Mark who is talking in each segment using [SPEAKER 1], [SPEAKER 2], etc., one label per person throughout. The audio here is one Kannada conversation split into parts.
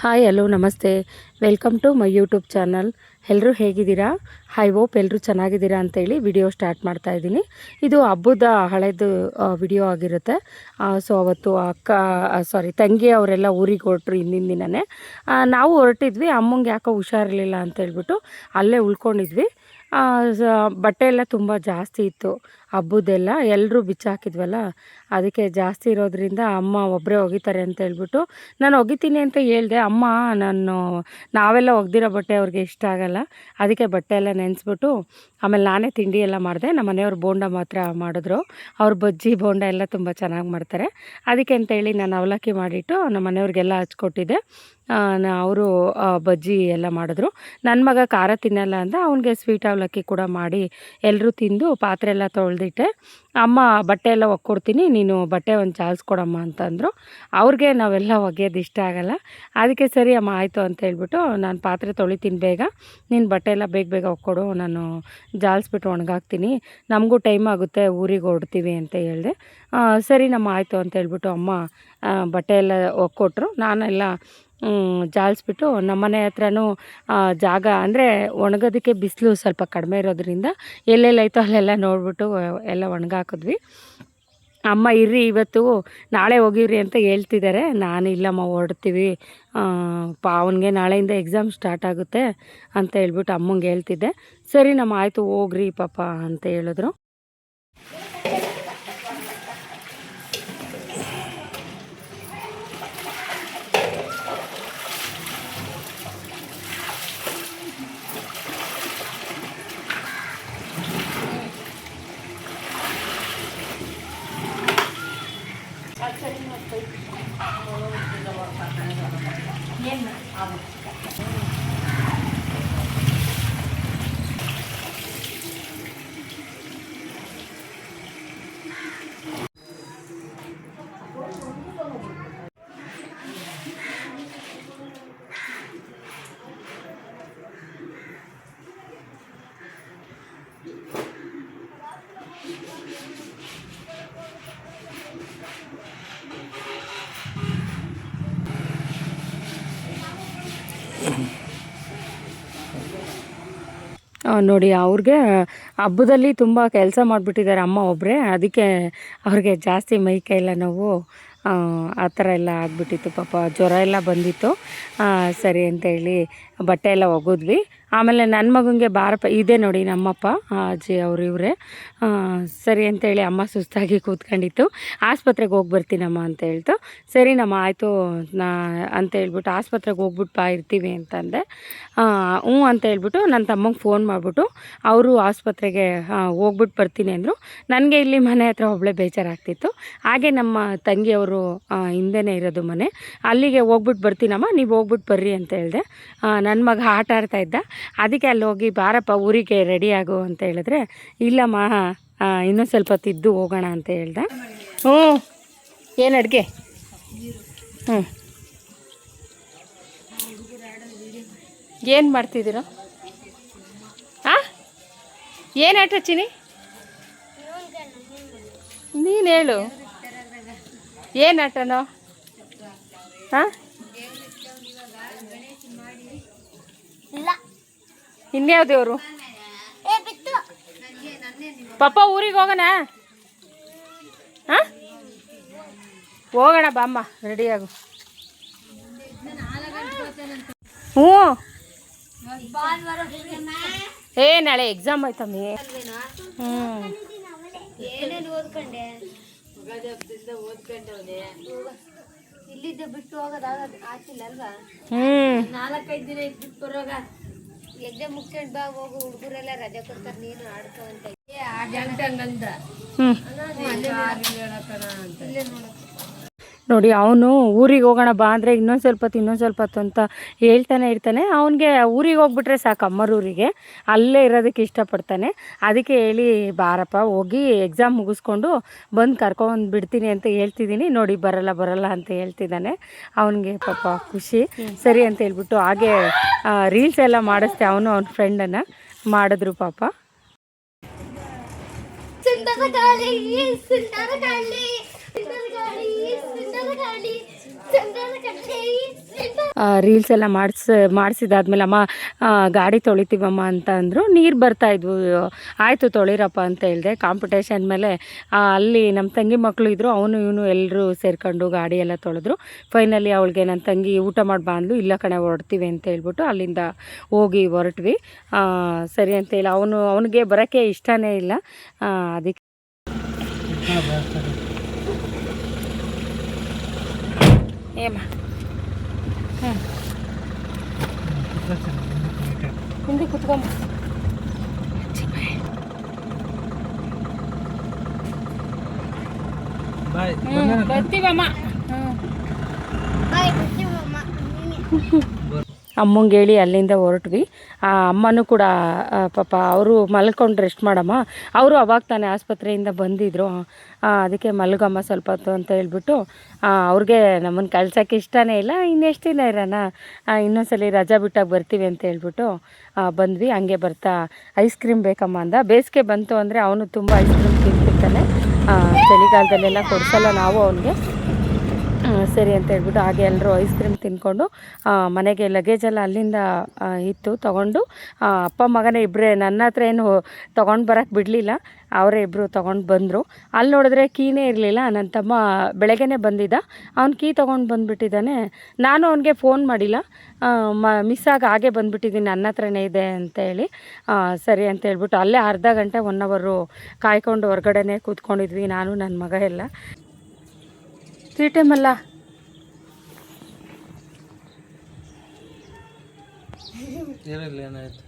[SPEAKER 1] ಹಾಯ್ ಹಲೋ ನಮಸ್ತೆ, welcome to my YouTube channel. ಎಲ್ಲರೂ ಹೇಗಿದ್ದೀರಾ? ಐ ಹೋಪ್ ಎಲ್ಲರೂ ಚೆನ್ನಾಗಿದ್ದೀರಾ ಅಂತೇಳಿ ವಿಡಿಯೋ ಸ್ಟಾರ್ಟ್ ಮಾಡ್ತಾ ಇದ್ದೀನಿ. ಇದು ಹಬ್ಬದ ಹಳೆದು ವಿಡಿಯೋ ಆಗಿರುತ್ತೆ. ಸೊ ಅವತ್ತು ತಂಗಿ ಅವರೆಲ್ಲ ಊರಿಗೆ ಹೊರಟ್ರು ಹಿಂದಿನ ದಿನವೇ. ನಾವು ಹೊರಟಿದ್ವಿ, ಅಮ್ಮಂಗೆ ಯಾಕೋ ಹುಷಾರಿರಲಿಲ್ಲ ಅಂತೇಳ್ಬಿಟ್ಟು ಅಲ್ಲೇ ಉಳ್ಕೊಂಡಿದ್ವಿ. ಬಟ್ಟೆ ಎಲ್ಲ ತುಂಬ ಜಾಸ್ತಿ ಇತ್ತು ಹಬ್ಬದ್ದೆಲ್ಲ, ಎಲ್ಲರೂ ಬಿಚ್ಚಾಕಿದ್ವಲ್ಲ, ಅದಕ್ಕೆ ಜಾಸ್ತಿ ಇರೋದ್ರಿಂದ ಅಮ್ಮ ಒಬ್ಬರೇ ಒಗಿತಾರೆ ಅಂತ ಹೇಳ್ಬಿಟ್ಟು ನಾನು ಒಗಿತೀನಿ ಅಂತ ಹೇಳಿದೆ. ಅಮ್ಮ ನಾವೆಲ್ಲ ಒಗ್ದಿರೋ ಬಟ್ಟೆ ಅವ್ರಿಗೆ ಇಷ್ಟ ಆಗಲ್ಲ, ಅದಕ್ಕೆ ಬಟ್ಟೆ ಎಲ್ಲ ನೆನೆಸ್ಬಿಟ್ಟು ಆಮೇಲೆ ನಾನೇ ತಿಂಡಿ ಎಲ್ಲ ಮಾಡಿದೆ. ನಮ್ಮ ಮನೆಯವ್ರು ಬೋಂಡ ಮಾತ್ರ ಮಾಡಿದ್ರು. ಅವ್ರು ಬಜ್ಜಿ ಬೋಂಡ ಎಲ್ಲ ತುಂಬ ಚೆನ್ನಾಗಿ ಮಾಡ್ತಾರೆ. ಅದಕ್ಕೆ ಅಂತೇಳಿ ನಾನು ಅವಲಕ್ಕಿ ಮಾಡಿಟ್ಟು ನಮ್ಮ ಮನೆಯವ್ರಿಗೆಲ್ಲ ಹಚ್ಕೊಟ್ಟಿದ್ದೆ. ಅವರು ಬಜ್ಜಿ ಎಲ್ಲ ಮಾಡಿದ್ರು. ನನ್ನ ಮಗ ಖಾರ ತಿನ್ನಲ್ಲ ಅಂತ ಅವನಿಗೆ ಸ್ವೀಟ್ ಅವಲಕ್ಕಿ ಕೂಡ ಮಾಡಿ ಎಲ್ಲರೂ ತಿಂದು ಪಾತ್ರೆ ಎಲ್ಲ ತೊಳೆದಿಟ್ಟೆ. ಅಮ್ಮ ಬಟ್ಟೆ ಎಲ್ಲ ಒಕ್ಕೊಡ್ತೀನಿ, ನೀನು ಬಟ್ಟೆ ಒಂದು ಜಾಲಿಸ್ಕೊಡಮ್ಮ ಅಂತಂದರು. ಅವ್ರಿಗೆ ನಾವೆಲ್ಲ ಒಗೆಯೋದು ಇಷ್ಟ ಆಗಲ್ಲ. ಅದಕ್ಕೆ ಸರಿ ಅಮ್ಮ ಆಯಿತು ಅಂತ ಹೇಳ್ಬಿಟ್ಟು, ನಾನು ಪಾತ್ರೆ ತೊಳಿತೀನಿ ಬೇಗ, ನೀನು ಬಟ್ಟೆ ಎಲ್ಲ ಬೇಗ ಬೇಗ ಒಕ್ಕೊಡು, ನಾನು ಜಾಲಿಸ್ಬಿಟ್ಟು ಒಣಗಾಕ್ತೀನಿ, ನಮಗೂ ಟೈಮ್ ಆಗುತ್ತೆ, ಊರಿಗೆ ಹೊರಡ್ತೀವಿ ಅಂತ ಹೇಳಿದೆ. ಸರಿ ನಮ್ಮ ಆಯಿತು ಅಂತ ಹೇಳ್ಬಿಟ್ಟು ಅಮ್ಮ ಬಟ್ಟೆ ಎಲ್ಲ ಒಕ್ಕೊಟ್ರು. ನಾನೆಲ್ಲ ಜಾಲಿಸ್ಬಿಟ್ಟು ನಮ್ಮನೆ ಹತ್ರನೂ ಜಾಗ ಅಂದರೆ ಒಣಗೋದಕ್ಕೆ ಬಿಸಿಲು ಸ್ವಲ್ಪ ಕಡಿಮೆ ಇರೋದ್ರಿಂದ ಎಲ್ಲೆಲ್ಲೈತೋ ಅಲ್ಲೆಲ್ಲ ನೋಡಿಬಿಟ್ಟು ಎಲ್ಲ ಒಣಗಾಕಿದ್ವಿ. ಅಮ್ಮ ಇರ್ರಿ ಇವತ್ತು ನಾಳೆ ಹೋಗಿವ್ರಿ ಅಂತ ಹೇಳ್ತಿದ್ದಾರೆ. ನಾನು ಇಲ್ಲಮ್ಮ ಹೊರಡ್ತೀವಿ, ಅವನಿಗೆ ನಾಳೆಯಿಂದ ಎಕ್ಸಾಮ್ ಸ್ಟಾರ್ಟ್ ಆಗುತ್ತೆ ಅಂತ ಹೇಳ್ಬಿಟ್ಟು ಅಮ್ಮಂಗೆ ಹೇಳ್ತಿದ್ದೆ. ಸರಿ ನಮ್ಮ ಆಯಿತು ಹೋಗ್ರಿ ಪಾಪ ಅಂತ ಹೇಳಿದ್ರು. ನೋಡಿ, ಅವ್ರಿಗೆ ಹಬ್ಬದಲ್ಲಿ ತುಂಬ ಕೆಲಸ ಮಾಡಿಬಿಟ್ಟಿದ್ದಾರೆ ಅಮ್ಮ ಒಬ್ಬರೇ. ಅದಕ್ಕೆ ಅವ್ರಿಗೆ ಜಾಸ್ತಿ ಮೈ ಕೈಯೆಲ್ಲ ನೋವು ಆ ಥರ ಎಲ್ಲ ಆಗಿಬಿಟ್ಟಿತ್ತು. ಪಾಪ ಜ್ವರ ಎಲ್ಲ ಬಂದಿತ್ತು. ಸರಿ ಅಂತೇಳಿ ಬಟ್ಟೆ ಎಲ್ಲ ಒಗೆದ್ವಿ. ಆಮೇಲೆ ನನ್ನ ಮಗನಿಗೆ ಬಾರಪ್ಪ, ಇದೆ ನೋಡಿ ನಮ್ಮಪ್ಪ ಅಜ್ಜಿ ಅವರು ಇವರೇ. ಸರಿ ಅಂತೇಳಿ ಅಮ್ಮ ಸುಸ್ತಾಗಿ ಕೂತ್ಕೊಂಡಿತ್ತು. ಆಸ್ಪತ್ರೆಗೆ ಹೋಗಿ ಬರ್ತೀನಮ್ಮ ಅಂತ ಹೇಳ್ತು. ಸರಿ ನಮ್ಮ ಆಯಿತು ಅಂತ ಹೇಳ್ಬಿಟ್ಟು ಆಸ್ಪತ್ರೆಗೆ ಹೋಗ್ಬಿಟ್ಟು ಬಾ ಇರ್ತೀವಿ ಅಂತಂದೆ. ಹ್ಞೂ ಅಂತ ಹೇಳ್ಬಿಟ್ಟು ನನ್ನ ತಮ್ಮಂಗೆ ಫೋನ್ ಮಾಡಿಬಿಟ್ಟು ಅವರು ಆಸ್ಪತ್ರೆಗೆ ಹೋಗ್ಬಿಟ್ಟು ಬರ್ತೀನಿ ಅಂದರು. ನನಗೆ ಇಲ್ಲಿ ಮನೆ ಹತ್ರ ಒಬ್ಬಳೇ ಬೇಜಾರಾಗ್ತಿತ್ತು. ಹಾಗೆ ನಮ್ಮ ತಂಗಿಯವರು ಹಿಂದೆನೇ ಇರೋದು ಮನೆ, ಅಲ್ಲಿಗೆ ಹೋಗ್ಬಿಟ್ಟು ಬರ್ತೀನಮ್ಮ, ನೀವು ಹೋಗ್ಬಿಟ್ಟು ಬರ್ರಿ ಅಂತ ಹೇಳಿದೆ. ನನ್ನ ಮಗ ಆಟ ಆಡ್ತಾಯಿದ್ದ, ಅದಕ್ಕೆ ಅಲ್ಲಿ ಹೋಗಿ ಬಾರಪ್ಪ ಊರಿಗೆ ರೆಡಿಯಾಗು ಅಂತ ಹೇಳಿದ್ರೆ, ಇಲ್ಲಮ್ಮ ಇನ್ನೂ ಸ್ವಲ್ಪ ತಿದ್ದು ಹೋಗೋಣ ಅಂತ ಹೇಳ್ದೆ. ಹ್ಞೂ, ಏನು ಅಡುಗೆ? ಏನು ಮಾಡ್ತಿದ್ದೀರೋ? ಏನು ಆಟ ಚಿನಿ? ನೀನು ಹೇಳು, ಏನು ಆಟನೋ? ಇನ್ಯಾವ ದೇವರು? ಪಪ್ಪ ಊರಿಗೆ ಹೋಗೋಣ? ಹೋಗೋಣ ಬಾಮ್ಮ, ರೆಡಿಯಾಗು. ಹ್ಞೂ, ನಾಳೆ ಎಕ್ಸಾಮ್ ಆಯ್ತಮ್ಮಿ.
[SPEAKER 2] ಇಲ್ಲಿದ್ದ ಬಿಟ್ಟು ಹೋಗೋದ ಆಗ್ತಿಲ್ಲ ಅಲ್ವಾ? 4-5 ದಿನ ಇದ್ಬಿಟ್ಟು ಬರೋಗ ಎಕ್ಸಾಮ್ ಮುಗಿಸ್ಕೊಂಡು ಬಾ, ಹೋಗು, ಹುಡುಗರೆಲ್ಲ ರಜೆ ಕೊಡ್ತಾರೆ, ನೀನು ಆಡ್ಕೊಂತ
[SPEAKER 1] ನೋಡಿ, ಅವನು ಊರಿಗೆ ಹೋಗೋಣ ಬಾ ಅಂದರೆ ಇನ್ನೊಂದು ಸ್ವಲ್ಪ ಹೊತ್ತು ಅಂತ ಹೇಳ್ತಾನೆ ಇರ್ತಾನೆ. ಅವನಿಗೆ ಊರಿಗೆ ಹೋಗ್ಬಿಟ್ರೆ ಸಾಕು, ಅಮ್ಮರೂರಿಗೆ, ಅಲ್ಲೇ ಇರೋದಕ್ಕೆ ಇಷ್ಟಪಡ್ತಾನೆ. ಅದಕ್ಕೆ ಹೇಳಿ ಬಾರಪ್ಪ ಹೋಗಿ ಎಕ್ಸಾಮ್ ಮುಗಿಸ್ಕೊಂಡು ಬಂದು ಕರ್ಕೊಂಡು ಬಿಡ್ತೀನಿ ಅಂತ ಹೇಳ್ತಿದ್ದೀನಿ. ನೋಡಿ, ಬರಲ್ಲ ಅಂತ ಹೇಳ್ತಿದ್ದಾನೆ. ಅವನಿಗೆ ಪಾಪ ಖುಷಿ. ಸರಿ ಅಂತ ಹೇಳ್ಬಿಟ್ಟು ಹಾಗೆ ರೀಲ್ಸ್ ಎಲ್ಲ ಮಾಡಿಸ್ದೆ, ಅವನು ಅವನ ಫ್ರೆಂಡನ್ನು ಮಾಡಿದ್ರು ಪಾಪ. ರೀಲ್ಸ್ ಎಲ್ಲ ಮಾಡಿಸಿದಾದ್ಮೇಲೆ ಅಮ್ಮ ಗಾಡಿ ತೊಳಿತೀವಮ್ಮ ಅಂತ ಅಂದರು. ನೀರು ಬರ್ತಾಯಿದ್ವು. ಆಯಿತು ತೊಳಿರಪ್ಪ ಅಂತ ಹೇಳಿದೆ. ಕಾಂಪಿಟೇಷನ್ ಮೇಲೆ ಅಲ್ಲಿ ನಮ್ಮ ತಂಗಿ ಮಕ್ಕಳು ಇದ್ದರು, ಅವನು ಇವನು ಎಲ್ಲರೂ ಸೇರ್ಕೊಂಡು ಗಾಡಿ ಎಲ್ಲ ತೊಳೆದ್ರು. ಫೈನಲಿ ಅವಳಿಗೆ ನನ್ನ ತಂಗಿ ಊಟ ಮಾಡಿ ಬಂದ್ಲು. ಇಲ್ಲ ಕಣೆ ಹೊರಡ್ತೀವಿ ಅಂತ ಹೇಳ್ಬಿಟ್ಟು ಅಲ್ಲಿಂದ ಹೋಗಿ ಹೊರಟ್ವಿ. ಸರಿ ಅಂತೇಳಿ ಅವನಿಗೆ ಬರೋಕ್ಕೆ ಇಷ್ಟನೇ ಇಲ್ಲ. ಅದಕ್ಕೆ ಏಮ್ಮ ಹಿಂದೆ ಕುತ್ಕೊಂಬ. ಬರ್ತೀವಮ್ಮ. ಅಮ್ಮಂಗೆ ಹೇಳಿ ಅಲ್ಲಿಂದ ಹೊರಟ್ವಿ. ಅಮ್ಮನೂ ಕೂಡ ಪಾಪ ಅವರು ಮಲ್ಕೊಂಡು ರೆಸ್ಟ್ ಮಾಡಮ್ಮ. ಅವರು ಅವಾಗ ತಾನೇ ಆಸ್ಪತ್ರೆಯಿಂದ ಬಂದಿದ್ದರು. ಅದಕ್ಕೆ ಮಲ್ಗಮ್ಮ ಸ್ವಲ್ಪ ಹೊತ್ತು ಅಂತ ಹೇಳ್ಬಿಟ್ಟು ಅವ್ರಿಗೆ ನಮ್ಮನ್ನು ಕಳ್ಸೋಕ್ಕೆ ಇಷ್ಟನೇ ಇಲ್ಲ. ಇನ್ನೆಷ್ಟು ದಿನ ಇರೋಣ, ಇನ್ನೊಂದ್ಸಲಿ ರಜಾ ಬಿಟ್ಟಾಗ ಬರ್ತೀವಿ ಅಂತ ಹೇಳ್ಬಿಟ್ಟು ಬಂದ್ವಿ. ಹಂಗೆ ಬರ್ತಾ ಐಸ್ ಕ್ರೀಮ್ ಬೇಕಮ್ಮ ಅಂದ. ಬೇಸಿಗೆ ಬಂತು ಅಂದರೆ ಅವನು ತುಂಬ ಐಸ್ ಕ್ರೀಮ್ ತಿಂತಿರ್ತಾನೆ. ಚಳಿಗಾಲದಲ್ಲೆಲ್ಲ ಕೊಡಿಸಲ್ಲ ನಾವು ಅವನಿಗೆ. ಸರಿ ಅಂತ ಹೇಳ್ಬಿಟ್ಟು ಹಾಗೆ ಎಲ್ಲರೂ ಐಸ್ ಕ್ರೀಮ್ ತಿಂದ್ಕೊಂಡು ಮನೆಗೆ ಲಗೇಜೆಲ್ಲ ಅಲ್ಲಿಂದ ಇತ್ತು ತೊಗೊಂಡು ಅಪ್ಪ ಮಗನೇ ಇಬ್ಬರೇ. ನನ್ನ ಹತ್ರ ಏನು ತೊಗೊಂಡು ಬರೋಕ್ಕೆ ಬಿಡಲಿಲ್ಲ, ಅವರೇ ಇಬ್ಬರು ತೊಗೊಂಡು ಬಂದರು. ಅಲ್ಲಿ ನೋಡಿದ್ರೆ ಕೀನೇ ಇರಲಿಲ್ಲ. ನನ್ನ ತಮ್ಮ ಬೆಳಗ್ಗೆನೇ ಬಂದಿದ್ದ, ಅವ್ನು ಕೀ ತೊಗೊಂಡು ಬಂದುಬಿಟ್ಟಿದ್ದಾನೆ. ನಾನು ಅವನಿಗೆ ಫೋನ್ ಮಾಡಿಲ್ಲ, ಮಿಸ್ ಆಗಿ ಹಾಗೆ ಬಂದುಬಿಟ್ಟಿದ್ದೀನಿ, ನನ್ನ ಹತ್ರನೇ ಇದೆ ಅಂತೇಳಿ. ಸರಿ ಅಂತ ಹೇಳ್ಬಿಟ್ಟು ಅಲ್ಲೇ ಅರ್ಧ ಗಂಟೆ 1 ಅವರು ಕಾಯ್ಕೊಂಡು ಹೊರಗಡೆನೇ ಕೂತ್ಕೊಂಡಿದ್ವಿ ನಾನು ನನ್ನ ಮಗ ಎಲ್ಲ. ಫ್ರೀ ಟೈಮಲ್ಲ
[SPEAKER 3] ಏನಾಯ್ತು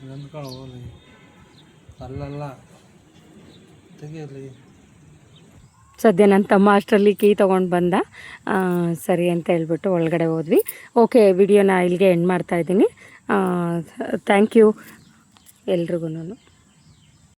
[SPEAKER 3] ನಂದ್ಕೊಂಡು ಹೋಗ್ಲಿ ಅಲ್ಲಲ್ಲ ತೆಗಿಯಲಿ.
[SPEAKER 1] ಸದ್ಯ ನನ್ನ ತಮ್ಮ ಅಷ್ಟರಲ್ಲಿ ಕೀ ತೊಗೊಂಡು ಬಂದ. ಸರಿ ಅಂತ ಹೇಳ್ಬಿಟ್ಟು ಒಳಗಡೆ ಹೋದ್ವಿ. ಓಕೆ, ವಿಡಿಯೋನ ಇಲ್ಲಿಗೆ ಎಂಡ್ ಮಾಡ್ತಾಯಿದ್ದೀನಿ. ಥ್ಯಾಂಕ್ ಯು ಎಲ್ರಿಗೂ.